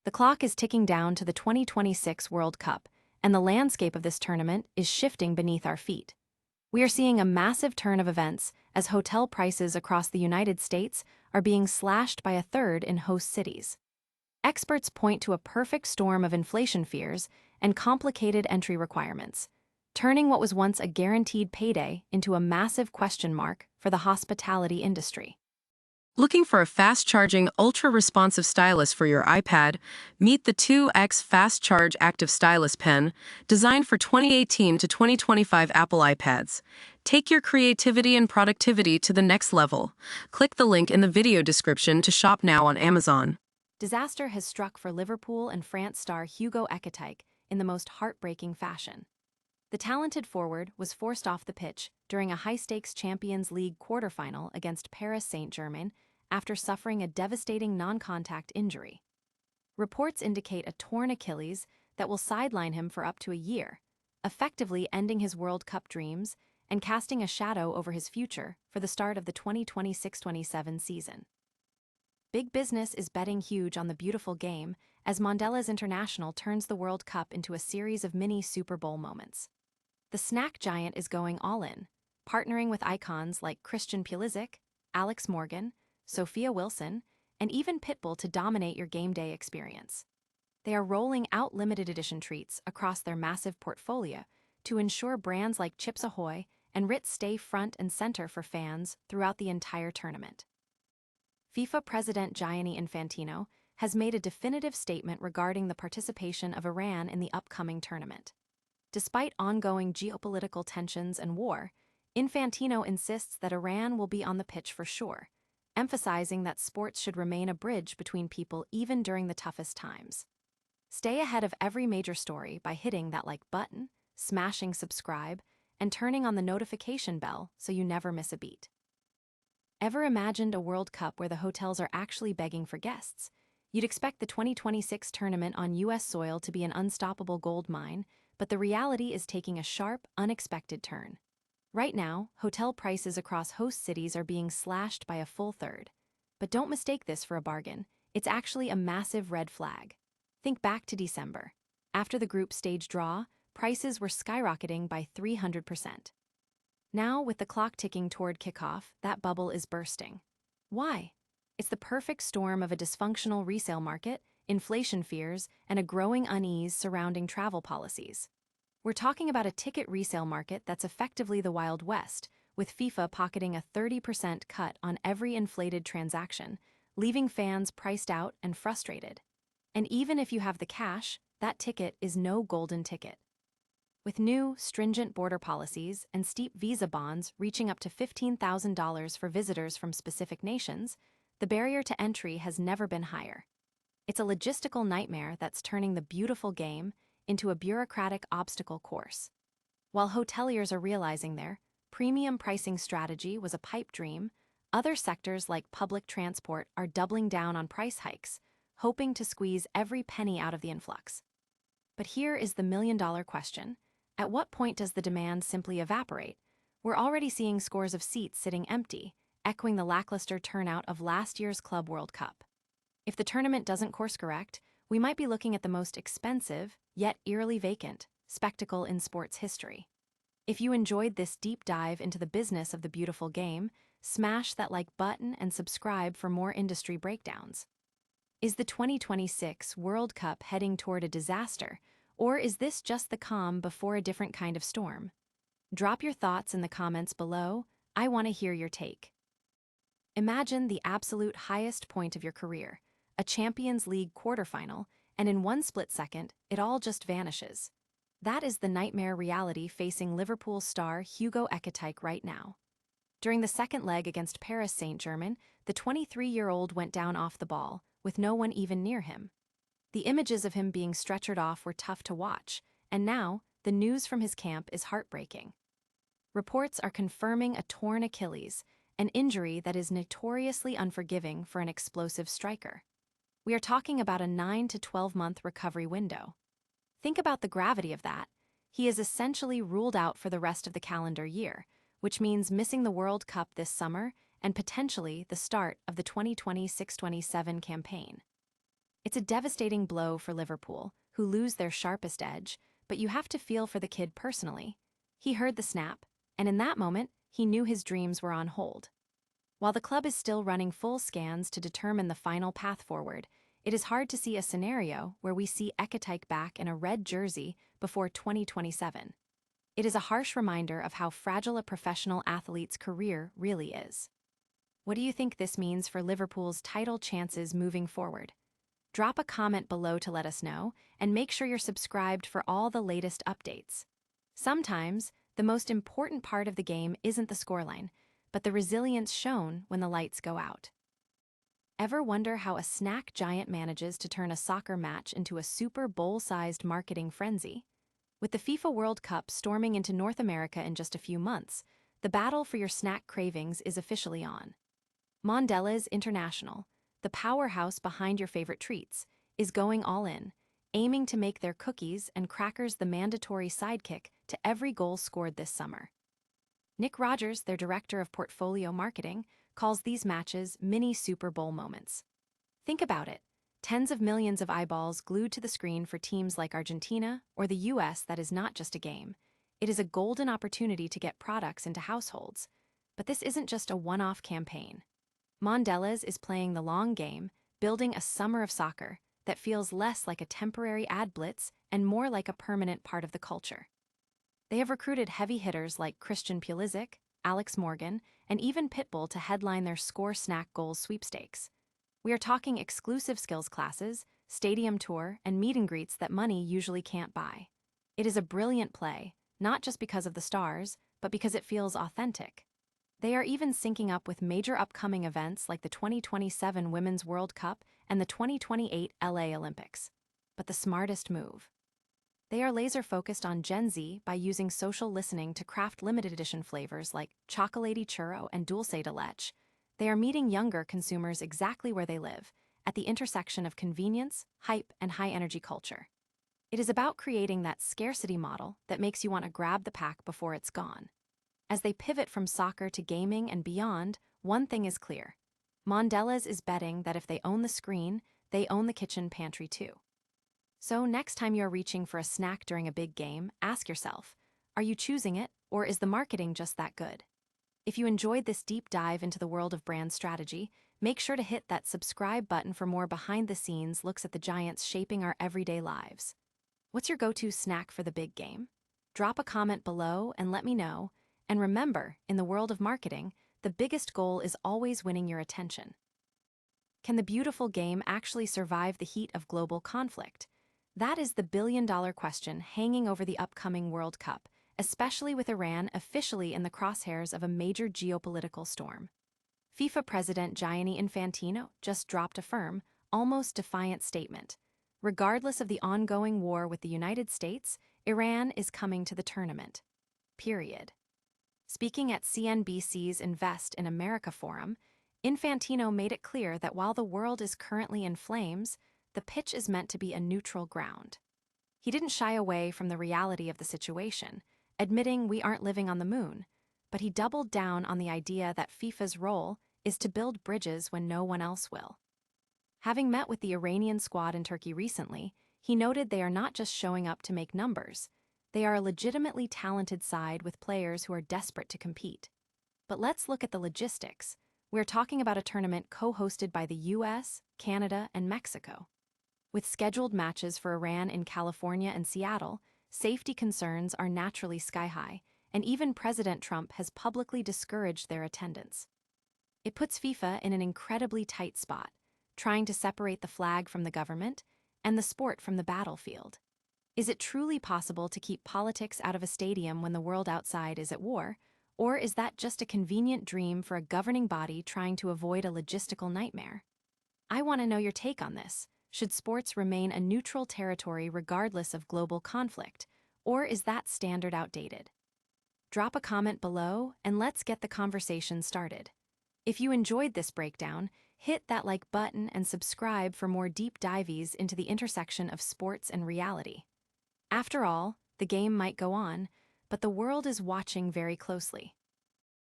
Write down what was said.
The clock is ticking down to the 2026 World Cup, and the landscape of this tournament is shifting beneath our feet. We are seeing a massive turn of events as hotel prices across the United States are being slashed by a third in host cities. Experts point to a perfect storm of inflation fears and complicated entry requirements, turning what was once a guaranteed payday into a massive question mark for the hospitality industry. Looking for a fast-charging, ultra-responsive stylus for your iPad? Meet the 2X Fast Charge Active Stylus Pen, designed for 2018 to 2025 Apple iPads. Take your creativity and productivity to the next level. Click the link in the video description to shop now on Amazon. Disaster has struck for Liverpool and France star Hugo Ekitike in the most heartbreaking fashion. The talented forward was forced off the pitch during a high-stakes Champions League quarterfinal against Paris Saint-Germain after suffering a devastating non-contact injury. Reports indicate a torn Achilles that will sideline him for up to a year, effectively ending his World Cup dreams and casting a shadow over his future for the start of the 2026-27 season. Big business is betting huge on the beautiful game as Mondelēz International turns the World Cup into a series of mini Super Bowl moments. The snack giant is going all in, partnering with icons like Christian Pulisic, Alex Morgan, Sophia Wilson, and even Pitbull to dominate your game day experience. They are rolling out limited edition treats across their massive portfolio to ensure brands like Chips Ahoy and Ritz stay front and center for fans throughout the entire tournament. FIFA President Gianni Infantino has made a definitive statement regarding the participation of Iran in the upcoming tournament. Despite ongoing geopolitical tensions and war, Infantino insists that Iran will be on the pitch for sure, emphasizing that sports should remain a bridge between people even during the toughest times. Stay ahead of every major story by hitting that like button, smashing subscribe, and turning on the notification bell so you never miss a beat. Ever imagined a World Cup where the hotels are actually begging for guests? You'd expect the 2026 tournament on U.S. soil to be an unstoppable gold mine, but the reality is taking a sharp, unexpected turn. Right now, hotel prices across host cities are being slashed by a full third. But don't mistake this for a bargain. It's actually a massive red flag. Think back to December. After the group stage draw, prices were skyrocketing by 300%. Now, with the clock ticking toward kickoff, that bubble is bursting. Why? It's the perfect storm of a dysfunctional resale market, inflation fears, and a growing unease surrounding travel policies. We're talking about a ticket resale market that's effectively the Wild West, with FIFA pocketing a 30% cut on every inflated transaction, leaving fans priced out and frustrated. And even if you have the cash, that ticket is no golden ticket. With new, stringent border policies and steep visa bonds reaching up to $15,000 for visitors from specific nations, the barrier to entry has never been higher. It's a logistical nightmare that's turning the beautiful game into a bureaucratic obstacle course. While hoteliers are realizing their premium pricing strategy was a pipe dream, other sectors like public transport are doubling down on price hikes, hoping to squeeze every penny out of the influx. But here is the million-dollar question. At what point does the demand simply evaporate? We're already seeing scores of seats sitting empty, echoing the lackluster turnout of last year's Club World Cup. If the tournament doesn't course correct, we might be looking at the most expensive, yet eerily vacant, spectacle in sports history. If you enjoyed this deep dive into the business of the beautiful game, smash that like button and subscribe for more industry breakdowns. Is the 2026 World Cup heading toward a disaster, or is this just the calm before a different kind of storm? Drop your thoughts in the comments below. I want to hear your take. Imagine the absolute highest point of your career, a Champions League quarterfinal, and in one split second, it all just vanishes. That is the nightmare reality facing Liverpool star Hugo Ekitike right now. During the second leg against Paris Saint-Germain, the 23-year-old went down off the ball, with no one even near him. The images of him being stretchered off were tough to watch, and now, the news from his camp is heartbreaking. Reports are confirming a torn Achilles, an injury that is notoriously unforgiving for an explosive striker. We are talking about a 9 to 12-month recovery window. Think about the gravity of that. He is essentially ruled out for the rest of the calendar year, which means missing the World Cup this summer and potentially the start of the 2026-27 campaign. It's a devastating blow for Liverpool, who lose their sharpest edge, but you have to feel for the kid personally. He heard the snap, and in that moment, he knew his dreams were on hold. While the club is still running full scans to determine the final path forward, it is hard to see a scenario where we see Ekitike back in a red jersey before 2027. It is a harsh reminder of how fragile a professional athlete's career really is. What do you think this means for Liverpool's title chances moving forward? Drop a comment below to let us know, and make sure you're subscribed for all the latest updates. Sometimes, the most important part of the game isn't the scoreline, but the resilience shown when the lights go out. Ever wonder how a snack giant manages to turn a soccer match into a Super Bowl-sized marketing frenzy? With the FIFA World Cup storming into North America in just a few months, the battle for your snack cravings is officially on. Mondelēz International, the powerhouse behind your favorite treats, is going all in, aiming to make their cookies and crackers the mandatory sidekick to every goal scored this summer. Nick Rogers, their director of portfolio marketing, calls these matches mini Super Bowl moments. Think about it. Tens of millions of eyeballs glued to the screen for teams like Argentina or the US. That is not just a game. It is a golden opportunity to get products into households. But this isn't just a one-off campaign. Mondelēz is playing the long game, building a summer of soccer that feels less like a temporary ad blitz and more like a permanent part of the culture. They have recruited heavy hitters like Christian Pulisic, Alex Morgan, and even Pitbull to headline their Score Snack Goals sweepstakes. We are talking exclusive skills classes, stadium tour, and meet and greets that money usually can't buy. It is a brilliant play, not just because of the stars, but because it feels authentic. They are even syncing up with major upcoming events like the 2027 Women's World Cup and the 2028 LA Olympics. But the smartest move. They are laser-focused on Gen Z by using social listening to craft limited edition flavors like Chocolatey Churro and Dulce de Leche. They are meeting younger consumers exactly where they live, at the intersection of convenience, hype, and high-energy culture. It is about creating that scarcity model that makes you want to grab the pack before it's gone. As they pivot from soccer to gaming and beyond, one thing is clear. Mondelēz is betting that if they own the screen, they own the kitchen pantry too. So next time you're reaching for a snack during a big game, ask yourself, are you choosing it, or is the marketing just that good? If you enjoyed this deep dive into the world of brand strategy, make sure to hit that subscribe button for more behind-the-scenes looks at the giants shaping our everyday lives. What's your go-to snack for the big game? Drop a comment below and let me know. And remember, in the world of marketing, the biggest goal is always winning your attention. Can the beautiful game actually survive the heat of global conflict? That is the billion-dollar question hanging over the upcoming World Cup, especially with Iran officially in the crosshairs of a major geopolitical storm. FIFA President Gianni Infantino just dropped a firm, almost defiant statement. Regardless of the ongoing war with the United States, Iran is coming to the tournament. Period. Speaking at CNBC's Invest in America forum, Infantino made it clear that while the world is currently in flames, the pitch is meant to be a neutral ground. He didn't shy away from the reality of the situation, admitting we aren't living on the moon, but he doubled down on the idea that FIFA's role is to build bridges when no one else will. Having met with the Iranian squad in Turkey recently, he noted they are not just showing up to make numbers. They are a legitimately talented side with players who are desperate to compete. But let's look at the logistics. We're talking about a tournament co-hosted by the US, Canada, and Mexico. With scheduled matches for Iran in California and Seattle, safety concerns are naturally sky-high, and even President Trump has publicly discouraged their attendance. It puts FIFA in an incredibly tight spot, trying to separate the flag from the government and the sport from the battlefield. Is it truly possible to keep politics out of a stadium when the world outside is at war, or is that just a convenient dream for a governing body trying to avoid a logistical nightmare? I want to know your take on this. Should sports remain a neutral territory regardless of global conflict, or is that standard outdated? Drop a comment below and let's get the conversation started. If you enjoyed this breakdown, hit that like button and subscribe for more deep dives into the intersection of sports and reality. After all, the game might go on, but the world is watching very closely.